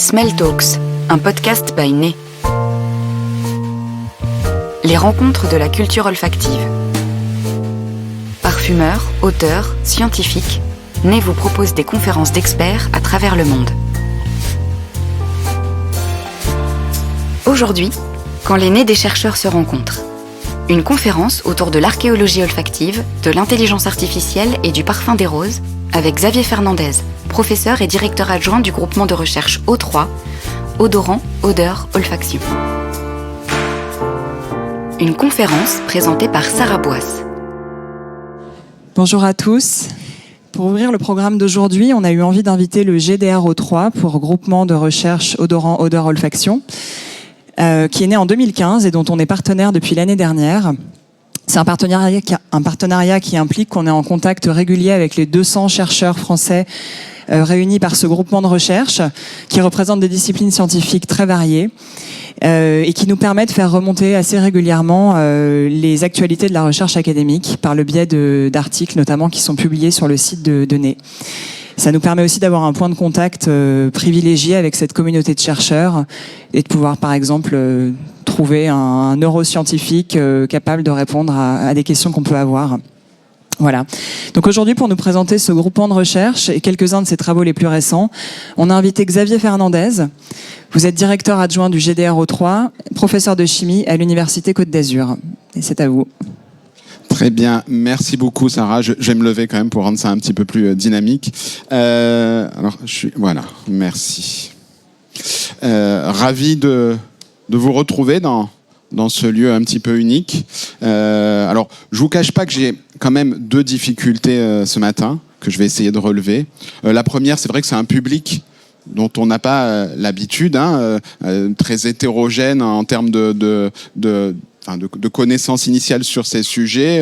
Smell Talks, un podcast by Nez. Les rencontres de la culture olfactive. Parfumeurs, auteurs, scientifiques, Nez vous propose des conférences d'experts à travers le monde. Aujourd'hui, quand les nez des chercheurs se rencontrent. Une conférence autour de l'archéologie olfactive, de l'intelligence artificielle et du parfum des roses, avec Xavier Fernandez, professeur et directeur adjoint du groupement de recherche O3, Odorant, Odeur, Olfaction. Une conférence présentée par Sarah Boisse. Bonjour à tous. Pour ouvrir le programme d'aujourd'hui, on a eu envie d'inviter le GDR O3 pour Groupement de recherche Odorant, Odeur, Olfaction, qui est né en 2015 et dont on est partenaire depuis l'année dernière. C'est un partenariat qui implique qu'on est en contact régulier avec les 200 chercheurs français réunis par ce groupement de recherche, qui représente des disciplines scientifiques très variées et qui nous permet de faire remonter assez régulièrement les actualités de la recherche académique par le biais d'articles notamment qui sont publiés sur le site de Nez. Ça nous permet aussi d'avoir un point de contact privilégié avec cette communauté de chercheurs et de pouvoir, par exemple, trouver un neuroscientifique capable de répondre à des questions qu'on peut avoir. Voilà. Donc aujourd'hui, pour nous présenter ce groupement de recherche et quelques-uns de ses travaux les plus récents, on a invité Xavier Fernandez. Vous êtes directeur adjoint du GDR O3, professeur de chimie à l'Université Côte d'Azur. Et c'est à vous. Très bien, merci beaucoup Sarah. Je vais me lever quand même pour rendre ça un petit peu plus dynamique. Voilà, merci. Ravi de vous retrouver dans ce lieu un petit peu unique. Alors, je vous cache pas que j'ai quand même deux difficultés ce matin que je vais essayer de relever. La première, c'est vrai que c'est un public dont on n'a pas l'habitude, très hétérogène en termes de connaissances initiales sur ces sujets,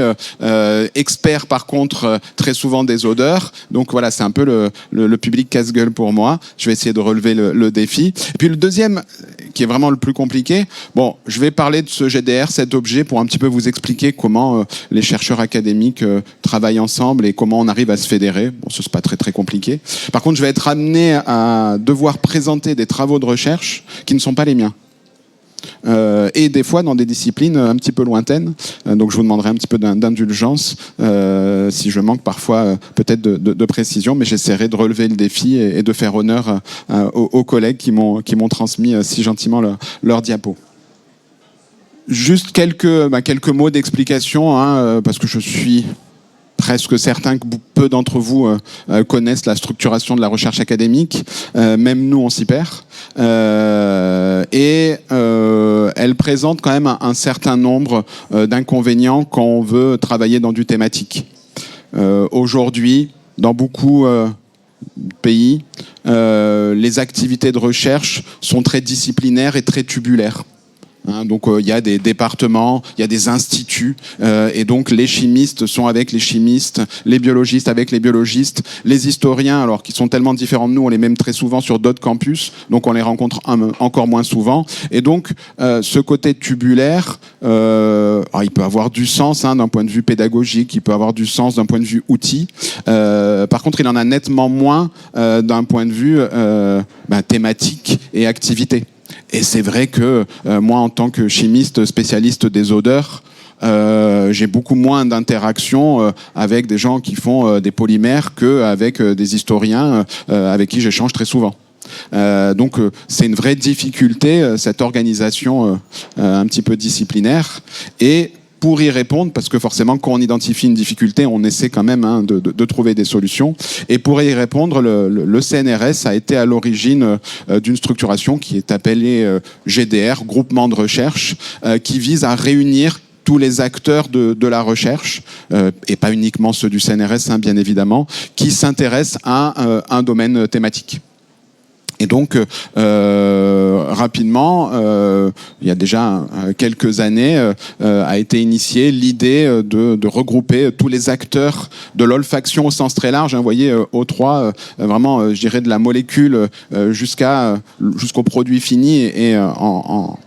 experts par contre très souvent des odeurs. Donc voilà, c'est un peu le public casse-gueule pour moi. Je vais essayer de relever le défi. Et puis le deuxième, qui est vraiment le plus compliqué, je vais parler de ce GDR, cet objet, pour un petit peu vous expliquer comment les chercheurs académiques travaillent ensemble et comment on arrive à se fédérer. Bon, ce n'est pas très très compliqué. Par contre, je vais être amené à devoir présenter des travaux de recherche qui ne sont pas les miens. Et des fois dans des disciplines un petit peu lointaines, donc je vous demanderai un petit peu d'indulgence si je manque parfois peut-être de précision, mais j'essaierai de relever le défi et de faire honneur aux collègues qui m'ont transmis si gentiment leur diapo. Juste quelques mots d'explication, parce que je suis presque certain que peu d'entre vous connaissent la structuration de la recherche académique. Même nous, on s'y perd. Et elle présente quand même un certain nombre d'inconvénients quand on veut travailler dans du thématique. Aujourd'hui, dans beaucoup de pays, les activités de recherche sont très disciplinaires et très tubulaires. Donc il y a des départements, il y a des instituts, et donc les chimistes sont avec les chimistes, les biologistes avec les biologistes, les historiens, alors qui sont tellement différents de nous, on les met très souvent sur d'autres campus, donc on les rencontre encore moins souvent. Et donc ce côté tubulaire, il peut avoir du sens d'un point de vue pédagogique, il peut avoir du sens d'un point de vue outil. Par contre, il en a nettement moins d'un point de vue thématique et activité. Et c'est vrai que moi, en tant que chimiste spécialiste des odeurs, j'ai beaucoup moins d'interactions avec des gens qui font des polymères qu'avec des historiens avec qui j'échange très souvent. Donc c'est une vraie difficulté, cette organisation un petit peu disciplinaire. Et pour y répondre, parce que forcément, quand on identifie une difficulté, on essaie quand même de trouver des solutions. Et pour y répondre, le CNRS a été à l'origine d'une structuration qui est appelée GDR, Groupement de recherche, qui vise à réunir tous les acteurs de la recherche, et pas uniquement ceux du CNRS, bien évidemment, qui s'intéressent à un domaine thématique. Et donc, rapidement, il y a déjà quelques années, a été initiée l'idée de regrouper tous les acteurs de l'olfaction au sens très large. Vous voyez, O3, vraiment, je dirais de la molécule jusqu'au produit fini et en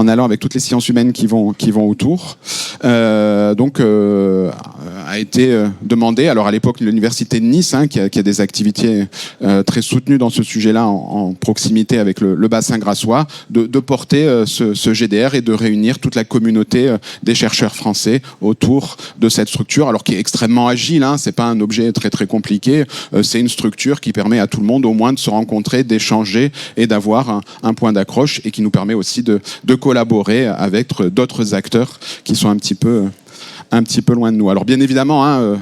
allant avec toutes les sciences humaines qui vont autour. Donc, a a été demandé. Alors à l'époque, l'université de Nice, qui a des activités très soutenues dans ce sujet-là, en proximité avec le bassin grassois, de porter ce GDR et de réunir toute la communauté des chercheurs français autour de cette structure, alors qui est extrêmement agile. C'est pas un objet très très compliqué. C'est une structure qui permet à tout le monde au moins de se rencontrer, d'échanger et d'avoir un point d'accroche, et qui nous permet aussi de collaborer avec d'autres acteurs qui sont un petit peu loin de nous. Alors bien évidemment,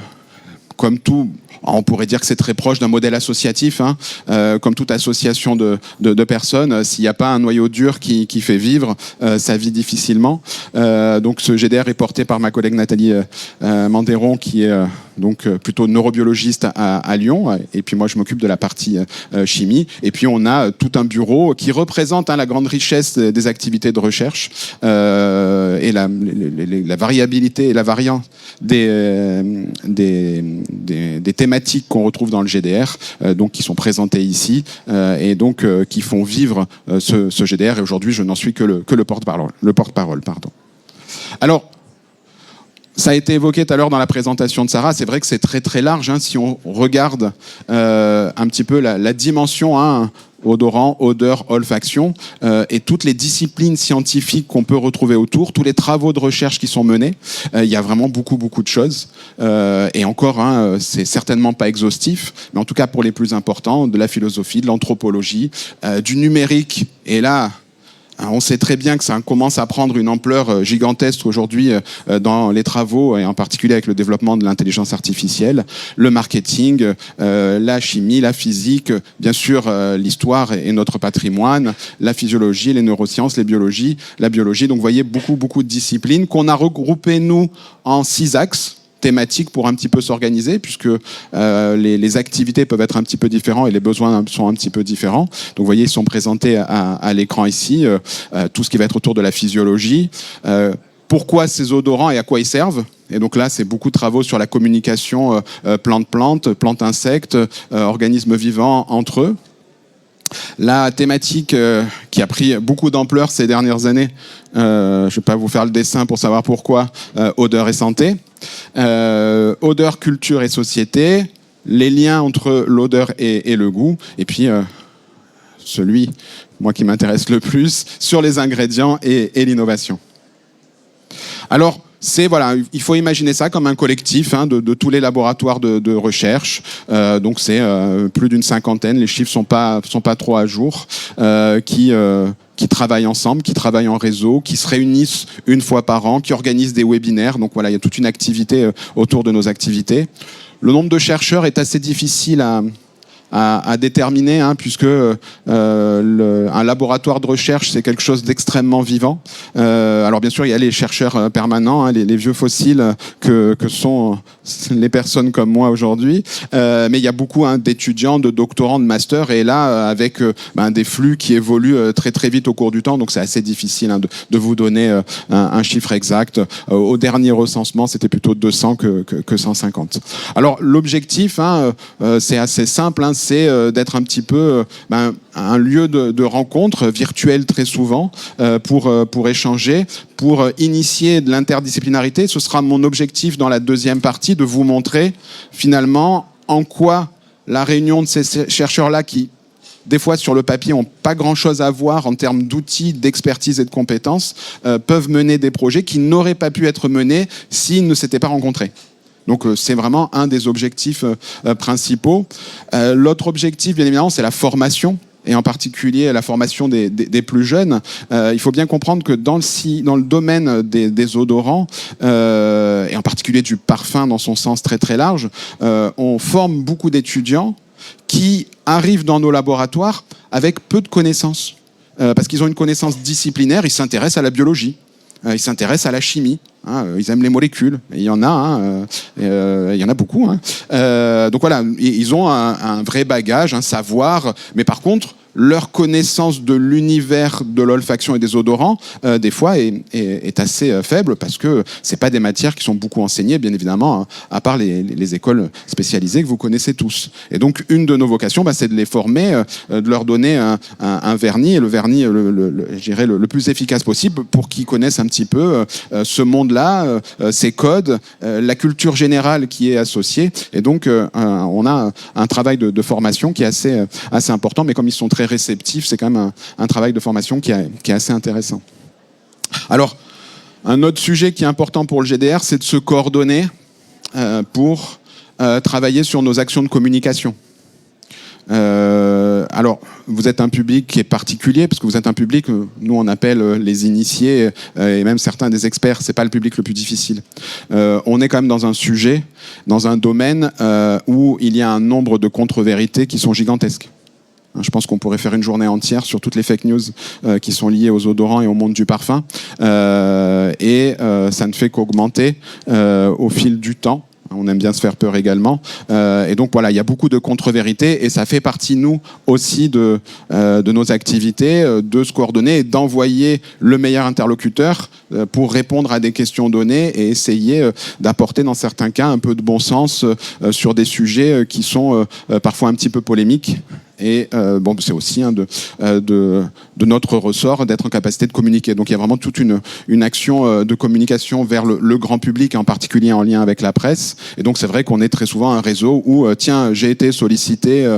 comme tout, on pourrait dire que c'est très proche d'un modèle associatif, comme toute association de personnes. S'il n'y a pas un noyau dur qui fait vivre, ça vit difficilement. Donc ce GDR est porté par ma collègue Nathalie Manderon, qui est donc plutôt neurobiologiste à Lyon, et puis moi je m'occupe de la partie chimie. Et puis on a tout un bureau qui représente la grande richesse des activités de recherche et la variabilité et la variance des thématiques qu'on retrouve dans le GDR, donc qui sont présentées ici, et donc qui font vivre ce GDR. Et aujourd'hui, je n'en suis que le porte-parole. Alors, ça a été évoqué tout à l'heure dans la présentation de Sarah. C'est vrai que c'est très très large. Si on regarde un petit peu la dimension, odorant, odeur, olfaction, et toutes les disciplines scientifiques qu'on peut retrouver autour, tous les travaux de recherche qui sont menés, il y a vraiment beaucoup de choses. Et encore, c'est certainement pas exhaustif, mais en tout cas pour les plus importants, de la philosophie, de l'anthropologie, du numérique. Et là, on sait très bien que ça commence à prendre une ampleur gigantesque aujourd'hui dans les travaux, et en particulier avec le développement de l'intelligence artificielle, le marketing, la chimie, la physique, bien sûr l'histoire et notre patrimoine, la physiologie, les neurosciences, la biologie. Donc vous voyez beaucoup de disciplines qu'on a regroupées, nous, en 6 axes thématiques pour un petit peu s'organiser, puisque les activités peuvent être un petit peu différents et les besoins sont un petit peu différents. Donc vous voyez, ils sont présentés à l'écran ici, tout ce qui va être autour de la physiologie, pourquoi ces odorants et à quoi ils servent. Et donc là, c'est beaucoup de travaux sur la communication plante-plante, plante-insecte, organismes vivants entre eux. La thématique qui a pris beaucoup d'ampleur ces dernières années, je ne vais pas vous faire le dessin pour savoir pourquoi, odeur et santé. Odeur, culture et société, les liens entre l'odeur et le goût, et puis celui, moi, qui m'intéresse le plus, sur les ingrédients et l'innovation. Alors, il faut imaginer ça comme un collectif de tous les laboratoires de recherche. Donc c'est plus d'une cinquantaine, les chiffres sont pas trop à jour, qui travaillent ensemble, qui travaillent en réseau, qui se réunissent une fois par an, qui organisent des webinaires. Donc voilà, il y a toute une activité autour de nos activités. Le nombre de chercheurs est assez difficile à déterminer, puisque un laboratoire de recherche, c'est quelque chose d'extrêmement vivant. Alors bien sûr, il y a les chercheurs permanents, les vieux fossiles que sont les personnes comme moi aujourd'hui, mais il y a beaucoup d'étudiants, de doctorants, de masters, et là, avec des flux qui évoluent très très vite au cours du temps, donc c'est assez difficile de vous donner un chiffre exact. Au dernier recensement, c'était plutôt 200 que 150. Alors l'objectif, c'est assez simple, c'est d'être un petit peu un lieu de rencontre virtuel très souvent pour échanger, pour initier de l'interdisciplinarité. Ce sera mon objectif dans la deuxième partie, de vous montrer finalement en quoi la réunion de ces chercheurs-là qui, des fois sur le papier, n'ont pas grand-chose à voir en termes d'outils, d'expertise et de compétences, peuvent mener des projets qui n'auraient pas pu être menés s'ils ne s'étaient pas rencontrés. Donc c'est vraiment un des objectifs principaux. L'autre objectif, bien évidemment, c'est la formation, et en particulier la formation des plus jeunes. Il faut bien comprendre que dans le domaine des odorants, et en particulier du parfum dans son sens très très large, on forme beaucoup d'étudiants qui arrivent dans nos laboratoires avec peu de connaissances. Parce qu'ils ont une connaissance disciplinaire, ils s'intéressent à la biologie. Ils s'intéressent à la chimie, ils aiment les molécules, et il y en a beaucoup. Donc voilà, ils ont un vrai bagage, un savoir, mais par contre, leur connaissance de l'univers de l'olfaction et des odorants, des fois, est assez faible, parce que c'est pas des matières qui sont beaucoup enseignées, bien évidemment, à part les écoles spécialisées que vous connaissez tous. Et donc, une de nos vocations, c'est de les former, de leur donner un vernis, et le vernis, je dirais, le plus efficace possible, pour qu'ils connaissent un petit peu ce monde monde-là, ces codes, la culture générale qui est associée. Et donc, on a un travail de formation qui est assez important, mais comme ils sont très réceptifs, c'est quand même un travail de formation qui est assez intéressant. Alors, un autre sujet qui est important pour le GDR, c'est de se coordonner pour travailler sur nos actions de communication. Alors, vous êtes un public qui est particulier, parce que vous êtes un public, nous on appelle les initiés, et même certains des experts, c'est pas le public le plus difficile. On est quand même dans un sujet, dans un domaine où il y a un nombre de contre-vérités qui sont gigantesques. Je pense qu'on pourrait faire une journée entière sur toutes les fake news qui sont liées aux odorants et au monde du parfum. Et ça ne fait qu'augmenter au fil du temps. On aime bien se faire peur également. Et donc voilà, il y a beaucoup de contre-vérités et ça fait partie, nous, aussi de nos activités, de se coordonner et d'envoyer le meilleur interlocuteur pour répondre à des questions données et essayer d'apporter, dans certains cas, un peu de bon sens sur des sujets qui sont parfois un petit peu polémiques. Et bon, c'est aussi de notre ressort d'être en capacité de communiquer. Donc il y a vraiment toute une action de communication vers le grand public, en particulier en lien avec la presse. Et donc c'est vrai qu'on est très souvent un réseau où, tiens, j'ai été sollicité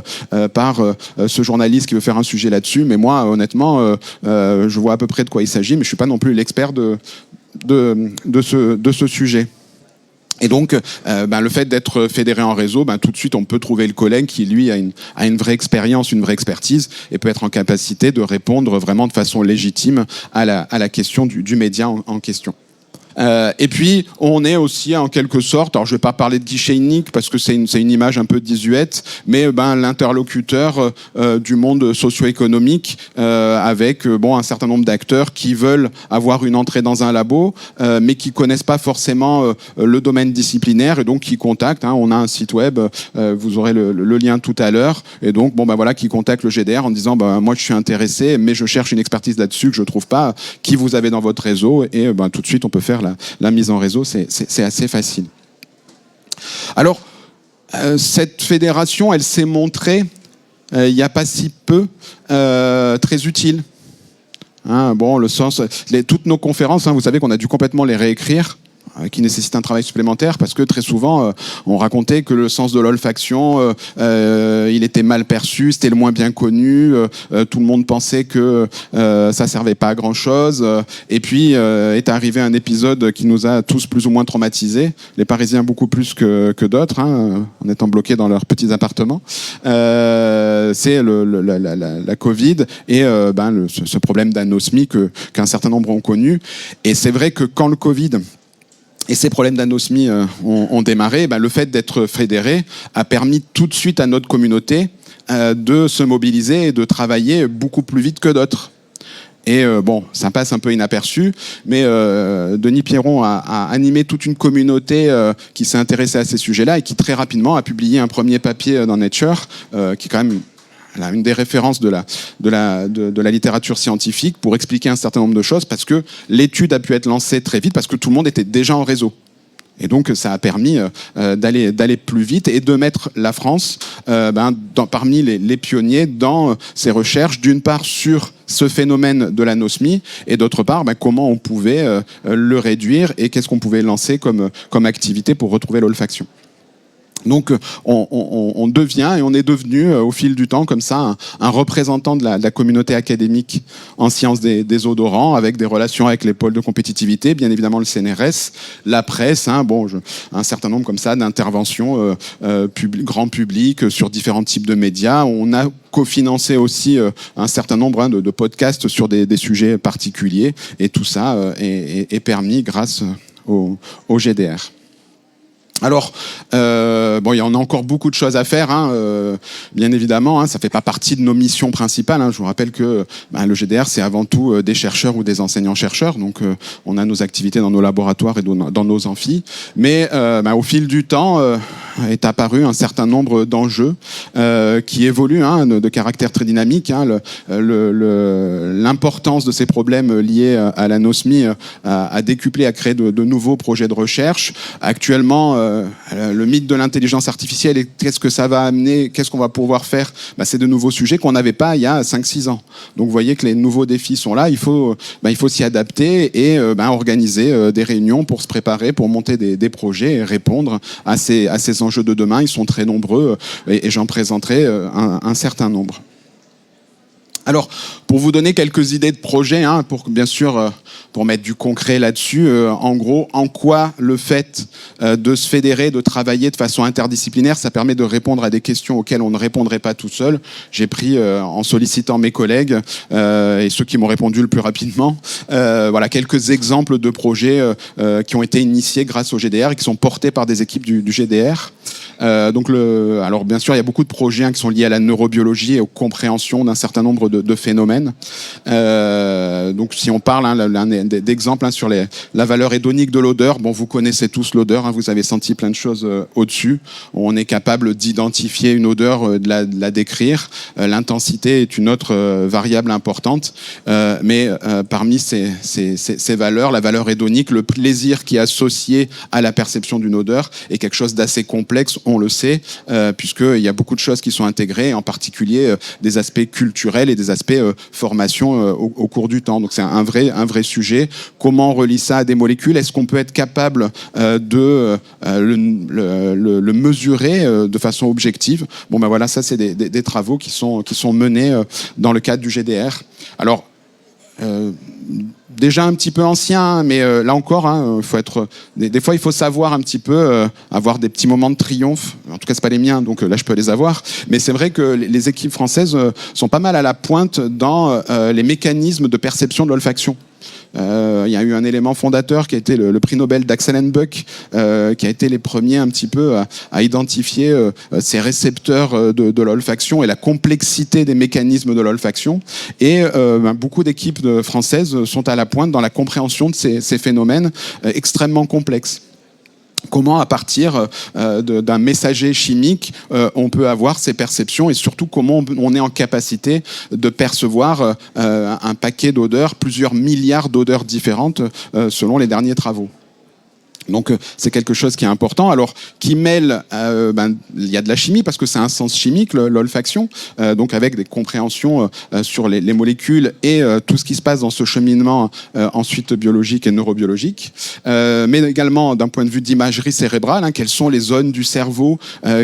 par ce journaliste qui veut faire un sujet là-dessus, mais moi, honnêtement, je vois à peu près de quoi il s'agit, mais je ne suis pas non plus l'expert de ce sujet. Et donc, le fait d'être fédéré en réseau, tout de suite, on peut trouver le collègue qui, lui, a une vraie expérience, une vraie expertise, et peut être en capacité de répondre vraiment de façon légitime à la question du média en question. Et puis, on est aussi en quelque sorte, alors je ne vais pas parler de guichet unique parce que c'est une image un peu désuète, mais l'interlocuteur du monde socio-économique avec un certain nombre d'acteurs qui veulent avoir une entrée dans un labo, mais qui ne connaissent pas forcément le domaine disciplinaire et donc qui contactent. On a un site web, vous aurez le lien tout à l'heure, et donc qui contactent le GDR en disant moi je suis intéressé, mais je cherche une expertise là-dessus que je ne trouve pas, qui vous avez dans votre réseau, et tout de suite on peut faire la mise en réseau, c'est assez facile. Alors, cette fédération, elle s'est montrée, il n'y a pas si peu, très utile. Le sens, toutes nos conférences, vous savez qu'on a dû complètement les réécrire, qui nécessite un travail supplémentaire parce que très souvent on racontait que le sens de l'olfaction il était mal perçu, c'était le moins bien connu, tout le monde pensait que ça servait pas à grand chose, et puis est arrivé un épisode qui nous a tous plus ou moins traumatisés, les Parisiens beaucoup plus que d'autres, en étant bloqués dans leurs petits appartements. C'est la Covid et ce problème d'anosmie qu'un certain nombre ont connu, et c'est vrai que quand le Covid et ces problèmes d'anosmie ont démarré, le fait d'être fédéré a permis tout de suite à notre communauté de se mobiliser et de travailler beaucoup plus vite que d'autres. Et ça passe un peu inaperçu, mais Denis Pierron a animé toute une communauté qui s'est intéressée à ces sujets-là et qui très rapidement a publié un premier papier dans Nature, qui est quand même une des références de la littérature scientifique pour expliquer un certain nombre de choses, parce que l'étude a pu être lancée très vite parce que tout le monde était déjà en réseau. Et donc ça a permis d'aller plus vite et de mettre la France parmi les pionniers dans ces recherches, d'une part sur ce phénomène de l'anosmie et d'autre part comment on pouvait le réduire et qu'est-ce qu'on pouvait lancer comme activité pour retrouver l'olfaction. Donc on devient et on est devenu au fil du temps comme ça un représentant de la communauté académique en sciences des odorants, avec des relations avec les pôles de compétitivité, bien évidemment le CNRS, la presse, un certain nombre comme ça d'interventions grand public sur différents types de médias. On a cofinancé aussi un certain nombre de podcasts sur des sujets particuliers, et tout ça est permis grâce au GDR. Alors, il y en a encore beaucoup de choses à faire, bien évidemment, ça ne fait pas partie de nos missions principales. Je vous rappelle que le GDR, c'est avant tout des chercheurs ou des enseignants-chercheurs, donc on a nos activités dans nos laboratoires et dans nos amphis. Mais au fil du temps, est apparu un certain nombre d'enjeux qui évoluent de caractère très dynamique. L'importance de ces problèmes liés à l'anosmie a décuplé, a créé de nouveaux projets de recherche. Actuellement, le mythe de l'intelligence artificielle et qu'est-ce que ça va amener, qu'est-ce qu'on va pouvoir faire, c'est de nouveaux sujets qu'on n'avait pas il y a 5-6 ans. Donc vous voyez que les nouveaux défis sont là, il faut s'y adapter et organiser des réunions pour se préparer, pour monter des projets et répondre à ces enjeux de demain. Ils sont très nombreux et j'en présenterai un certain nombre. Alors, pour vous donner quelques idées de projets, pour mettre du concret là-dessus, en gros, en quoi le fait de se fédérer, de travailler de façon interdisciplinaire, ça permet de répondre à des questions auxquelles on ne répondrait pas tout seul. J'ai pris, en sollicitant mes collègues et ceux qui m'ont répondu le plus rapidement, quelques exemples de projets qui ont été initiés grâce au GDR et qui sont portés par des équipes du GDR. Alors bien sûr, il y a beaucoup de projets qui sont liés à la neurobiologie et aux compréhensions d'un certain nombre de phénomènes. Donc si on parle d'exemples sur la valeur hédonique de l'odeur, vous connaissez tous l'odeur, vous avez senti plein de choses au-dessus. On est capable d'identifier une odeur, de la décrire. L'intensité est une autre variable importante. Mais parmi ces valeurs, la valeur hédonique, le plaisir qui est associé à la perception d'une odeur est quelque chose d'assez complexe, on le sait, puisqu'il y a beaucoup de choses qui sont intégrées, en particulier des aspects culturels et des aspects formation au cours du temps. Donc c'est un vrai sujet. Comment on relie ça à des molécules? Est-ce qu'on peut être capable de le mesurer de façon objective? Ça c'est des travaux qui sont menés dans le cadre du GDR. Alors, déjà un petit peu ancien, mais là encore, faut être. Des fois, il faut savoir un petit peu avoir des petits moments de triomphe. En tout cas, c'est pas les miens, donc là, je peux les avoir. Mais c'est vrai que les équipes françaises sont pas mal à la pointe dans les mécanismes de perception de l'olfaction. Il y a eu un élément fondateur qui a été le prix Nobel d'Axel and Buck, qui a été les premiers un petit peu à identifier ces récepteurs de l'olfaction et la complexité des mécanismes de l'olfaction. Et beaucoup d'équipes françaises sont à la pointe dans la compréhension de ces phénomènes extrêmement complexes. Comment, à partir d'un messager chimique, on peut avoir ces perceptions et surtout comment on est en capacité de percevoir un paquet d'odeurs, plusieurs milliards d'odeurs différentes selon les derniers travaux. Donc c'est quelque chose qui est important. Alors qui mêle, il y a de la chimie parce que c'est un sens chimique l'olfaction, donc avec des compréhensions sur les molécules et tout ce qui se passe dans ce cheminement ensuite biologique et neurobiologique, mais également d'un point de vue d'imagerie cérébrale, quelles sont les zones du cerveau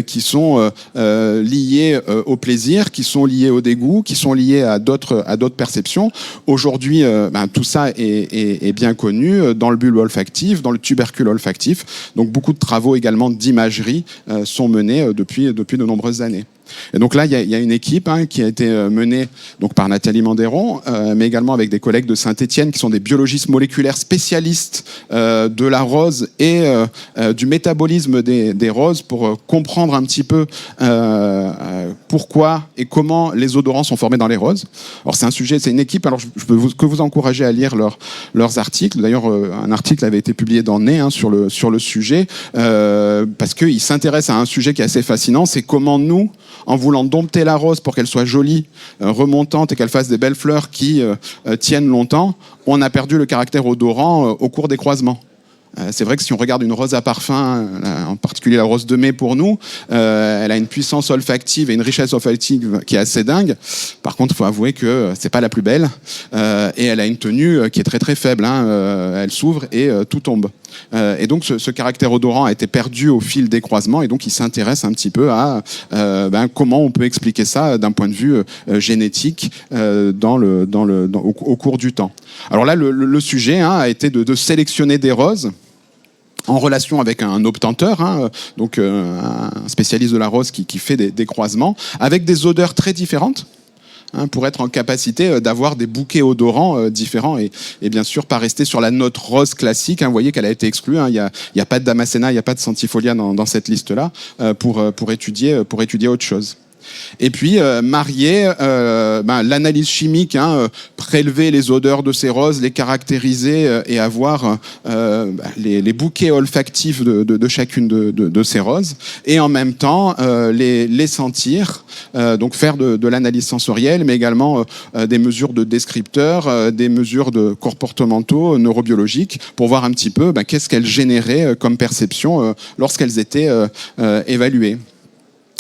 qui sont liées au plaisir, qui sont liées au dégoût, qui sont liées à d'autres perceptions. Aujourd'hui, tout ça est bien connu dans le bulbe olfactif, dans le tubercule olfactif. Donc beaucoup de travaux également d'imagerie sont menés depuis de nombreuses années. Et donc là, il y a une équipe qui a été menée donc par Nathalie Mandéron, mais également avec des collègues de Saint-Étienne qui sont des biologistes moléculaires spécialistes de la rose et du métabolisme des roses pour comprendre un petit peu pourquoi et comment les odorants sont formés dans les roses. Alors c'est une équipe, alors je peux vous encourager à lire leurs articles. D'ailleurs, un article avait été publié dans Nez sur le sujet, parce qu'ils s'intéressent à un sujet qui est assez fascinant, c'est comment nous, en voulant dompter la rose pour qu'elle soit jolie, remontante et qu'elle fasse des belles fleurs qui tiennent longtemps, on a perdu le caractère odorant au cours des croisements. C'est vrai que si on regarde une rose à parfum, en particulier la rose de mai pour nous, elle a une puissance olfactive et une richesse olfactive qui est assez dingue. Par contre, il faut avouer que c'est pas la plus belle et elle a une tenue qui est très très faible. Elle s'ouvre et tout tombe. Et donc ce caractère odorant a été perdu au fil des croisements et donc il s'intéresse un petit peu à comment on peut expliquer ça d'un point de vue génétique au cours du temps. Alors là, le sujet a été de sélectionner des roses en relation avec un obtenteur, donc un spécialiste de la rose qui fait des croisements, avec des odeurs très différentes, pour être en capacité d'avoir des bouquets odorants différents et bien sûr pas rester sur la note rose classique. Vous voyez qu'elle a été exclue. Il n'y a pas de Damascena, il n'y a pas de Centifolia dans cette liste-là pour étudier autre chose. Et puis marier l'analyse chimique, prélever les odeurs de ces roses, les caractériser et avoir les bouquets olfactifs de chacune de ces roses, et en même temps les sentir, donc faire de l'analyse sensorielle, mais également des mesures de descripteurs, des mesures de comportementaux, neurobiologiques, pour voir un petit peu qu'est-ce qu'elles généraient comme perception lorsqu'elles étaient évaluées.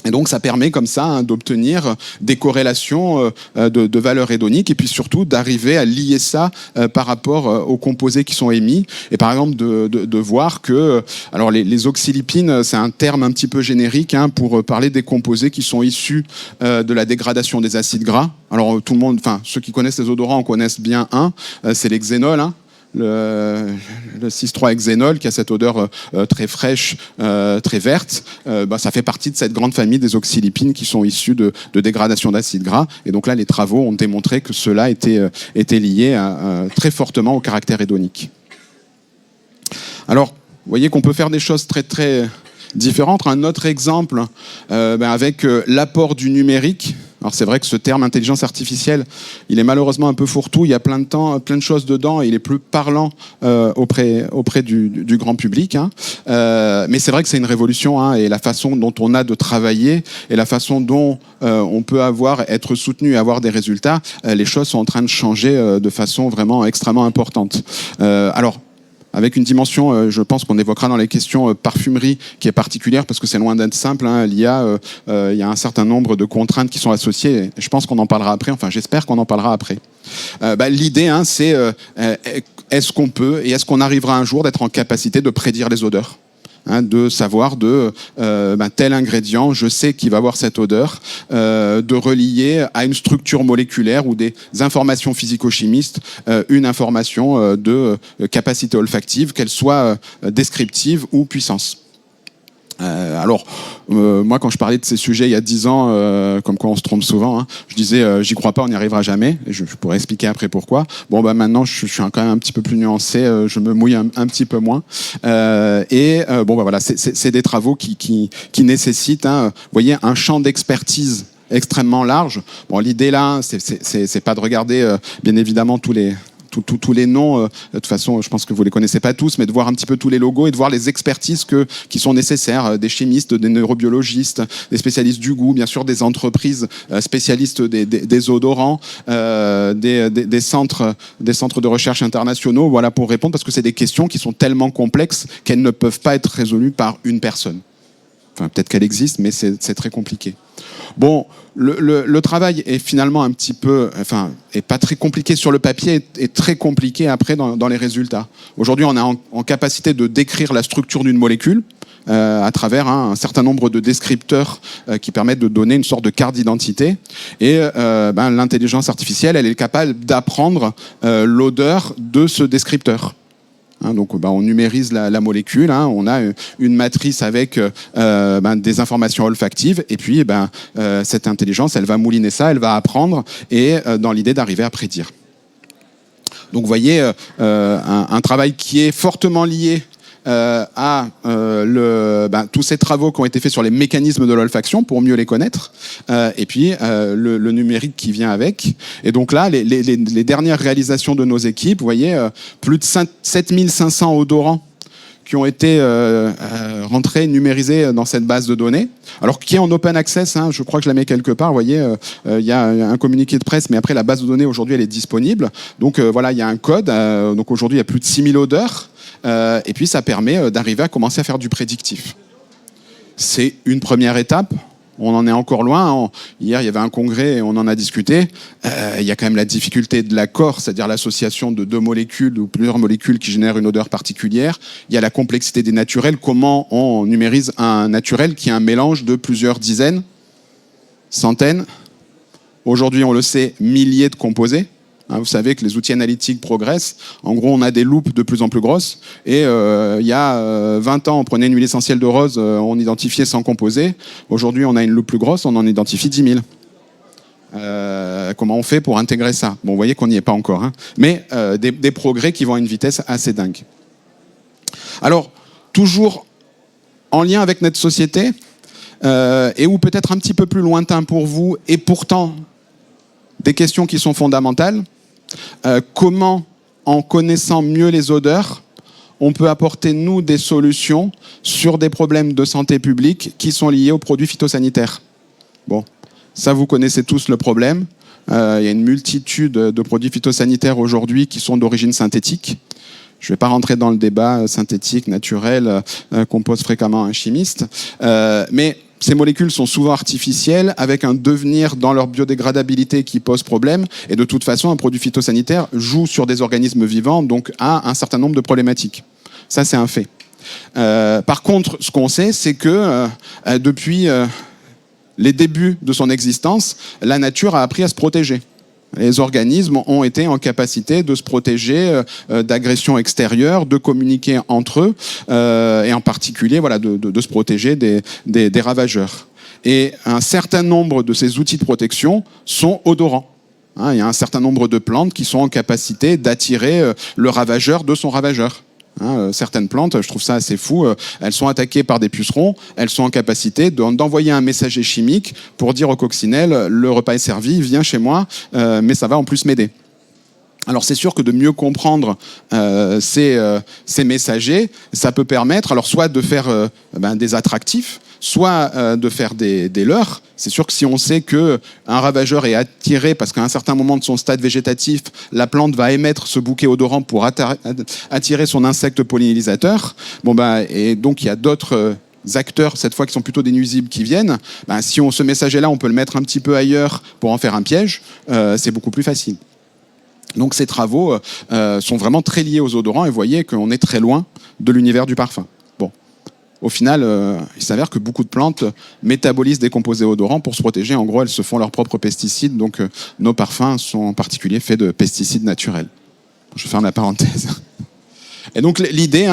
Et donc ça permet comme ça d'obtenir des corrélations de valeurs hédoniques, et puis surtout d'arriver à lier ça par rapport aux composés qui sont émis, et par exemple de voir que alors les oxylipines, c'est un terme un petit peu générique pour parler des composés qui sont issus de la dégradation des acides gras. Alors tout le monde, enfin ceux qui connaissent les odorants en connaissent bien c'est les xénols, le 6,3-hexénol, qui a cette odeur très fraîche, très verte, ça fait partie de cette grande famille des oxylipines qui sont issues de dégradation d'acides gras. Et donc là, les travaux ont démontré que cela était lié très fortement au caractère hédonique. Alors, vous voyez qu'on peut faire des choses très très différentes. Un autre exemple, avec l'apport du numérique. Alors c'est vrai que ce terme intelligence artificielle, il est malheureusement un peu fourre-tout, il y a plein de choses dedans, et il est plus parlant auprès du grand public. Mais c'est vrai que c'est une révolution, et la façon dont on a de travailler, et la façon dont on peut être soutenu et avoir des résultats, les choses sont en train de changer de façon vraiment extrêmement importante. Alors, avec une dimension, je pense qu'on évoquera dans les questions parfumerie, qui est particulière parce que c'est loin d'être simple. L'IA, il y a un certain nombre de contraintes qui sont associées. Et je pense qu'on en parlera après. Enfin, j'espère qu'on en parlera après. L'idée, c'est est-ce qu'on peut et est-ce qu'on arrivera un jour d'être en capacité de prédire les odeurs, de savoir tel ingrédient, je sais qu'il va avoir cette odeur, de relier à une structure moléculaire ou des informations physico-chimistes une information de capacité olfactive, qu'elle soit descriptive ou puissance. Moi, quand je parlais de ces sujets il y a 10 ans, comme quoi on se trompe souvent, je disais j'y crois pas, on n'y arrivera jamais. Et je pourrais expliquer après pourquoi. Maintenant, je suis quand même un petit peu plus nuancé, je me mouille un petit peu moins. Voilà, c'est des travaux qui nécessitent, vous voyez, un champ d'expertise extrêmement large. L'idée là, c'est pas de regarder, bien évidemment, tous les noms, de toute façon, je pense que vous les connaissez pas tous, mais de voir un petit peu tous les logos et de voir les expertises qui sont nécessaires, des chimistes, des neurobiologistes, des spécialistes du goût, bien sûr des entreprises spécialistes des odorants, des centres de recherche internationaux, voilà, pour répondre, parce que c'est des questions qui sont tellement complexes qu'elles ne peuvent pas être résolues par une personne. Enfin, peut-être qu'elle existe, mais c'est très compliqué. Le travail est finalement un petit peu, est pas très compliqué sur le papier, est très compliqué après dans les résultats. Aujourd'hui, on est en capacité de décrire la structure d'une molécule à travers un certain nombre de descripteurs qui permettent de donner une sorte de carte d'identité. Et l'intelligence artificielle, elle est capable d'apprendre l'odeur de ce descripteur. Donc on numérise la molécule, on a une matrice avec des informations olfactives, et puis cette intelligence, elle va mouliner ça, elle va apprendre, et dans l'idée d'arriver à prédire. Donc vous voyez, un travail qui est fortement lié à tous ces travaux qui ont été faits sur les mécanismes de l'olfaction pour mieux les connaître, et puis le numérique qui vient avec. Et donc là, les dernières réalisations de nos équipes, vous voyez, plus de 7500 odorants qui ont été rentrés, numérisés dans cette base de données, alors qui est en open access, je crois que je la mets quelque part, vous voyez, il y a un communiqué de presse, mais après la base de données aujourd'hui elle est disponible, donc voilà, il y a un code, donc aujourd'hui il y a plus de 6000 odeurs, et puis ça permet d'arriver à commencer à faire du prédictif. C'est une première étape. On en est encore loin. Hier, il y avait un congrès et on en a discuté. Il y a quand même la difficulté de l'accord, c'est-à-dire l'association de deux molécules ou plusieurs molécules qui génèrent une odeur particulière. Il y a la complexité des naturels. Comment on numérise un naturel qui est un mélange de plusieurs dizaines, centaines, aujourd'hui, on le sait, milliers de composés. Vous savez que les outils analytiques progressent. En gros, on a des loupes de plus en plus grosses. Et il y a 20 ans, on prenait une huile essentielle de rose, on identifiait 100 composés. Aujourd'hui, on a une loupe plus grosse, on en identifie 10 000. Comment on fait pour intégrer ça ? Bon, vous voyez qu'on n'y est pas encore. Mais des progrès qui vont à une vitesse assez dingue. Alors, toujours en lien avec notre société, et ou peut-être un petit peu plus lointain pour vous, et pourtant des questions qui sont fondamentales. Comment, en connaissant mieux les odeurs, on peut apporter, nous, des solutions sur des problèmes de santé publique qui sont liés aux produits phytosanitaires. Bon, ça, vous connaissez tous le problème. Il y a une multitude de produits phytosanitaires aujourd'hui qui sont d'origine synthétique. Je ne vais pas rentrer dans le débat synthétique, naturel, qu'on pose fréquemment à un chimiste. Mais ces molécules sont souvent artificielles, avec un devenir dans leur biodégradabilité qui pose problème. Et de toute façon, un produit phytosanitaire joue sur des organismes vivants, donc a un certain nombre de problématiques. Ça, c'est un fait. Par contre, ce qu'on sait, c'est que depuis les débuts de son existence, la nature a appris à se protéger. Les organismes ont été en capacité de se protéger d'agressions extérieures, de communiquer entre eux, et en particulier voilà, de se protéger des ravageurs. Et un certain nombre de ces outils de protection sont odorants. Il y a un certain nombre de plantes qui sont en capacité d'attirer le ravageur de son ravageur. Certaines plantes, je trouve ça assez fou, elles sont attaquées par des pucerons, elles sont en capacité d'envoyer un messager chimique pour dire aux coccinelles, le repas est servi, viens chez moi, mais ça va en plus m'aider. Alors c'est sûr que de mieux comprendre ces messagers, ça peut permettre alors soit de faire des attractifs, soit de faire des leurres. C'est sûr que si on sait qu'un ravageur est attiré parce qu'à un certain moment de son stade végétatif, la plante va émettre ce bouquet odorant pour attirer son insecte pollinisateur, et donc il y a d'autres acteurs, cette fois qui sont plutôt des nuisibles qui viennent, si ce messager-là, on peut le mettre un petit peu ailleurs pour en faire un piège, c'est beaucoup plus facile. Donc ces travaux sont vraiment très liés aux odorants et vous voyez qu'on est très loin de l'univers du parfum. Bon, au final, il s'avère que beaucoup de plantes métabolisent des composés odorants pour se protéger. En gros, elles se font leurs propres pesticides, donc nos parfums sont en particulier faits de pesticides naturels. Je ferme la parenthèse. Et donc l'idée,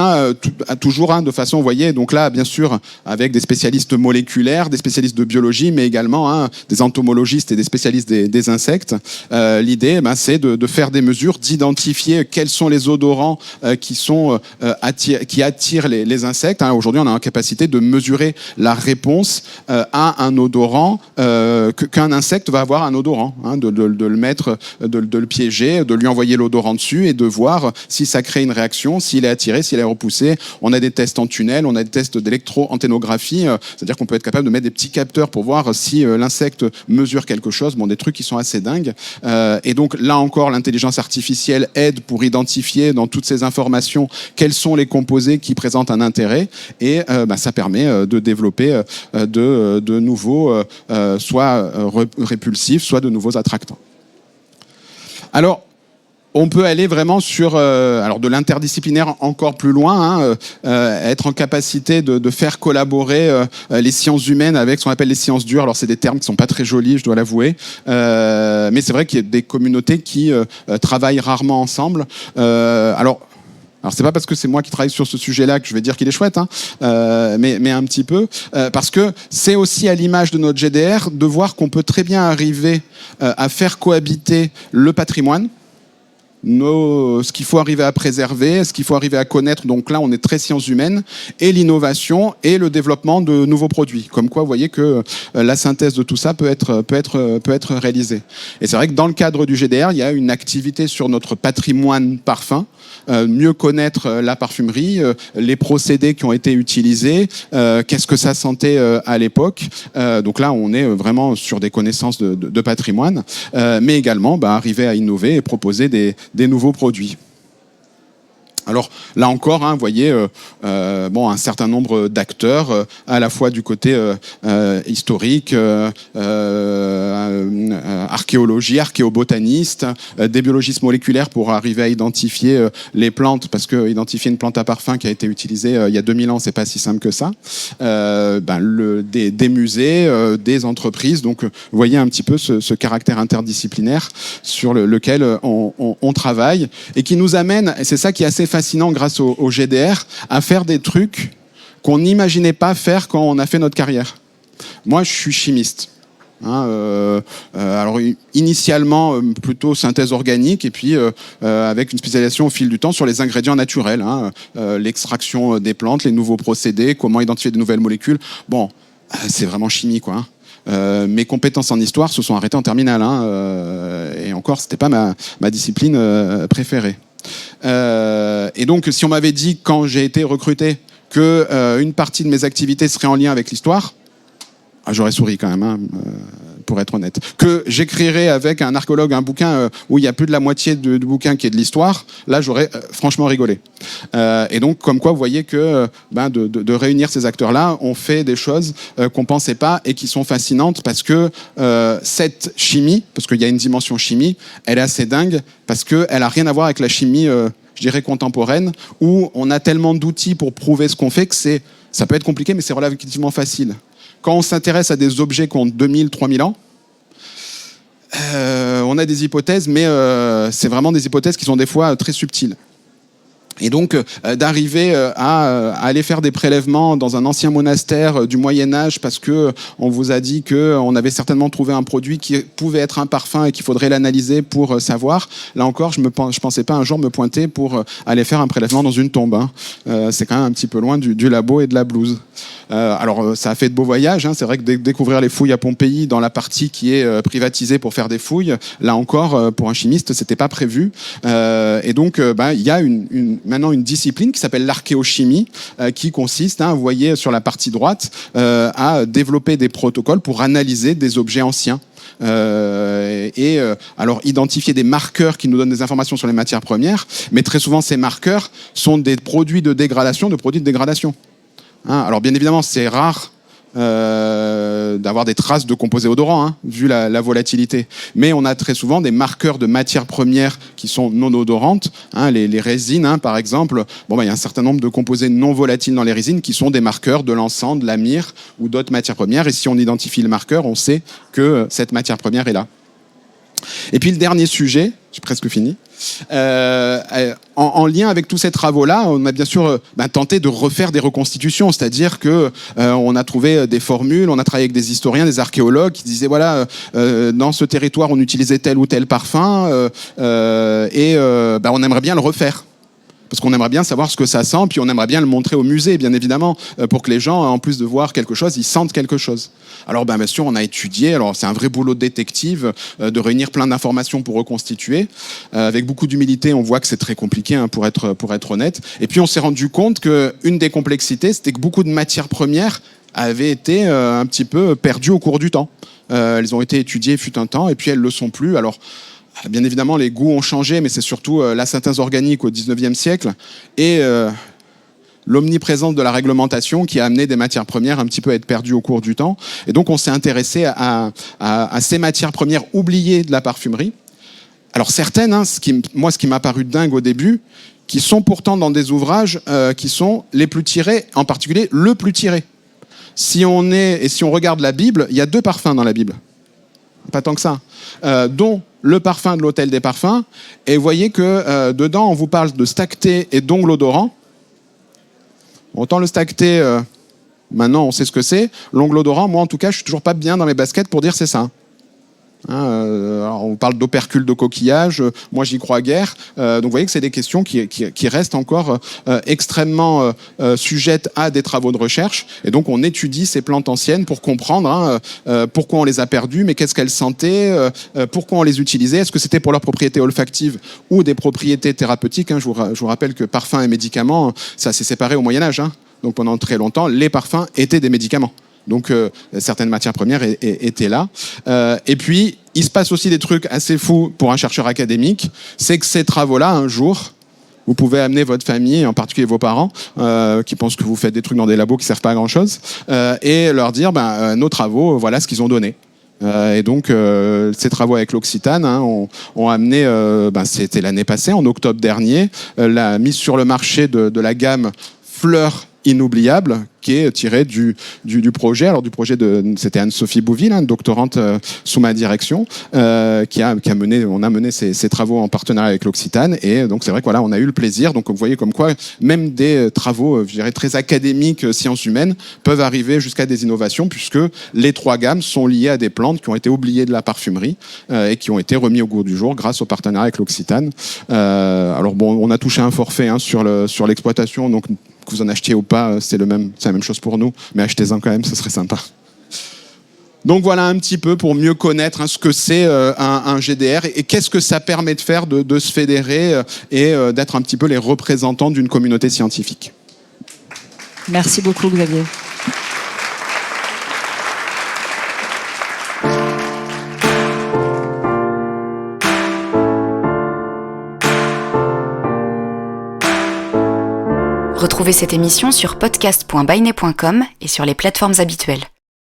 toujours de façon, vous voyez, donc là, bien sûr, avec des spécialistes moléculaires, des spécialistes de biologie, mais également des entomologistes et des spécialistes des insectes. L'idée, c'est de faire des mesures, d'identifier quels sont les odorants qui attirent les insectes. Aujourd'hui, on a la capacité de mesurer la réponse à un odorant, qu'un insecte va avoir un odorant, de le mettre, de le piéger, de lui envoyer l'odorant dessus et de voir si ça crée une réaction, s'il est attiré, s'il est repoussé. On a des tests en tunnel, on a des tests d'électro-anténographie, c'est-à-dire qu'on peut être capable de mettre des petits capteurs pour voir si l'insecte mesure quelque chose, des trucs qui sont assez dingues. Et donc là encore, l'intelligence artificielle aide pour identifier dans toutes ces informations quels sont les composés qui présentent un intérêt, et ça permet de développer de nouveaux, soit répulsifs, soit de nouveaux attractants. Alors, on peut aller vraiment sur de l'interdisciplinaire encore plus loin, être en capacité de faire collaborer les sciences humaines avec ce qu'on appelle les sciences dures. Alors c'est des termes qui sont pas très jolis, je dois l'avouer, mais c'est vrai qu'il y a des communautés qui travaillent rarement ensemble. Alors c'est pas parce que c'est moi qui travaille sur ce sujet-là que je vais dire qu'il est chouette, mais un petit peu, parce que c'est aussi à l'image de notre GDR de voir qu'on peut très bien arriver à faire cohabiter le patrimoine, ce qu'il faut arriver à préserver, ce qu'il faut arriver à connaître, donc là on est très sciences humaines, et l'innovation et le développement de nouveaux produits. Comme quoi vous voyez que la synthèse de tout ça peut être réalisée. Et c'est vrai que dans le cadre du GDR, il y a une activité sur notre patrimoine parfum, mieux connaître la parfumerie, les procédés qui ont été utilisés, qu'est-ce que ça sentait à l'époque. Donc là on est vraiment sur des connaissances de patrimoine, mais également arriver à innover et proposer des nouveaux produits. Alors là encore, vous voyez, un certain nombre d'acteurs, à la fois du côté historique, archéologie, archéobotaniste, des biologistes moléculaires pour arriver à identifier les plantes, parce que identifier une plante à parfum qui a été utilisée il y a 2000 ans, c'est pas si simple que ça. Des musées, des entreprises. Donc, vous voyez un petit peu ce caractère interdisciplinaire sur lequel on travaille et qui nous amène, et c'est ça qui est assez fascinant grâce au GDR, à faire des trucs qu'on n'imaginait pas faire quand on a fait notre carrière. Moi, je suis chimiste. Alors initialement plutôt synthèse organique et puis avec une spécialisation au fil du temps sur les ingrédients naturels, l'extraction des plantes, les nouveaux procédés, comment identifier de nouvelles molécules. Bon, c'est vraiment chimie, quoi. Mes compétences en histoire se sont arrêtées en terminale, et encore, c'était pas ma discipline préférée. Et donc, si on m'avait dit quand j'ai été recruté que une partie de mes activités serait en lien avec l'histoire, j'aurais souri quand même, pour être honnête. Que j'écrirais avec un archéologue un bouquin où il y a plus de la moitié du bouquin qui est de l'histoire, là j'aurais franchement rigolé. Et donc comme quoi vous voyez que de réunir ces acteurs-là, on fait des choses qu'on pensait pas et qui sont fascinantes parce que cette chimie, parce qu'il y a une dimension chimie, elle est assez dingue parce qu'elle a rien à voir avec la chimie je dirais contemporaine, où on a tellement d'outils pour prouver ce qu'on fait que ça peut être compliqué mais c'est relativement facile. Quand on s'intéresse à des objets qui ont 2000, 3000 ans, on a des hypothèses, mais c'est vraiment des hypothèses qui sont des fois très subtiles. Et donc, d'arriver à aller faire des prélèvements dans un ancien monastère du Moyen-Âge parce que on vous a dit qu'on avait certainement trouvé un produit qui pouvait être un parfum et qu'il faudrait l'analyser pour savoir. Là encore, je pensais pas un jour me pointer pour aller faire un prélèvement dans une tombe. C'est quand même un petit peu loin du labo et de la blouse. Alors, ça a fait de beaux voyages. C'est vrai que découvrir les fouilles à Pompéi dans la partie qui est privatisée pour faire des fouilles, là encore, pour un chimiste, c'était pas prévu. Et donc, il y a maintenant une discipline qui s'appelle l'archéochimie, qui consiste, vous voyez sur la partie droite, à développer des protocoles pour analyser des objets anciens. Alors identifier des marqueurs qui nous donnent des informations sur les matières premières, mais très souvent ces marqueurs sont des produits de dégradation, Alors bien évidemment c'est rare d'avoir des traces de composés odorants, vu la volatilité. Mais on a très souvent des marqueurs de matières premières qui sont non odorantes. Les résines, par exemple. Il y a un certain nombre de composés non volatiles dans les résines qui sont des marqueurs de l'encens, de la myrrhe ou d'autres matières premières. Et si on identifie le marqueur, on sait que cette matière première est là. Et puis le dernier sujet, j'ai presque fini, en lien avec tous ces travaux-là, on a bien sûr tenté de refaire des reconstitutions, c'est-à-dire que on a trouvé des formules, on a travaillé avec des historiens, des archéologues qui disaient voilà, dans ce territoire on utilisait tel ou tel parfum, on aimerait bien le refaire. Parce qu'on aimerait bien savoir ce que ça sent, puis on aimerait bien le montrer au musée, bien évidemment, pour que les gens, en plus de voir quelque chose, ils sentent quelque chose. Alors, bien sûr, on a étudié. Alors, c'est un vrai boulot de détective, de réunir plein d'informations pour reconstituer. Avec beaucoup d'humilité, on voit que c'est très compliqué, pour être honnête. Et puis, on s'est rendu compte qu'une des complexités, c'était que beaucoup de matières premières avaient été un petit peu perdues au cours du temps. Elles ont été étudiées fut un temps, et puis elles ne le sont plus. Alors, bien évidemment, les goûts ont changé, mais c'est surtout la synthèse organique au XIXe siècle et l'omniprésence de la réglementation qui a amené des matières premières un petit peu à être perdues au cours du temps. Et donc, on s'est intéressé à ces matières premières oubliées de la parfumerie. Alors, certaines, ce qui m'a paru dingue au début, qui sont pourtant dans des ouvrages qui sont les plus tirés, en particulier le plus tiré. Si on regarde la Bible, il y a 2 parfums dans la Bible. Pas tant que ça. Dont le parfum de l'Hôtel des Parfums. Et vous voyez que dedans, on vous parle de stacté et d'ongle odorant. Autant le stacté, maintenant, on sait ce que c'est. L'ongle odorant, moi, en tout cas, je suis toujours pas bien dans mes baskets pour dire c'est ça. Alors on parle d'opercules de coquillage, moi j'y crois guère. Donc vous voyez que c'est des questions qui restent encore extrêmement sujettes à des travaux de recherche. Et donc on étudie ces plantes anciennes pour comprendre pourquoi on les a perdues, mais qu'est-ce qu'elles sentaient, pourquoi on les utilisait, est-ce que c'était pour leurs propriétés olfactives ou des propriétés thérapeutiques. Je vous rappelle que parfums et médicaments, ça s'est séparé au Moyen-Âge. Donc pendant très longtemps, les parfums étaient des médicaments. Donc certaines matières premières étaient là. Et puis, il se passe aussi des trucs assez fous pour un chercheur académique. C'est que ces travaux-là, un jour, vous pouvez amener votre famille, en particulier vos parents, qui pensent que vous faites des trucs dans des labos qui ne servent pas à grand-chose, et leur dire, nos travaux, voilà ce qu'ils ont donné. Et donc, ces travaux avec l'Occitane ont amené, c'était l'année passée, en octobre dernier, la mise sur le marché de la gamme Fleurs Inoubliables, qui est tiré du projet. Alors c'était Anne-Sophie Bouville, doctorante sous ma direction, on a mené ces travaux en partenariat avec l'Occitane. Et donc c'est vrai qu'on a eu le plaisir. Donc vous voyez comme quoi même des travaux, je dirais très académiques, sciences humaines, peuvent arriver jusqu'à des innovations, puisque les 3 gammes sont liées à des plantes qui ont été oubliées de la parfumerie et qui ont été remis au goût du jour grâce au partenariat avec l'Occitane. Alors on a touché un forfait sur l'exploitation, donc que vous en achetiez ou pas, c'est la même chose pour nous, mais achetez-en quand même, ce serait sympa. Donc voilà un petit peu pour mieux connaître ce que c'est un GDR et qu'est-ce que ça permet de faire, de se fédérer et d'être un petit peu les représentants d'une communauté scientifique. Merci beaucoup Xavier. Retrouvez cette émission sur podcast.bainet.com et sur les plateformes habituelles.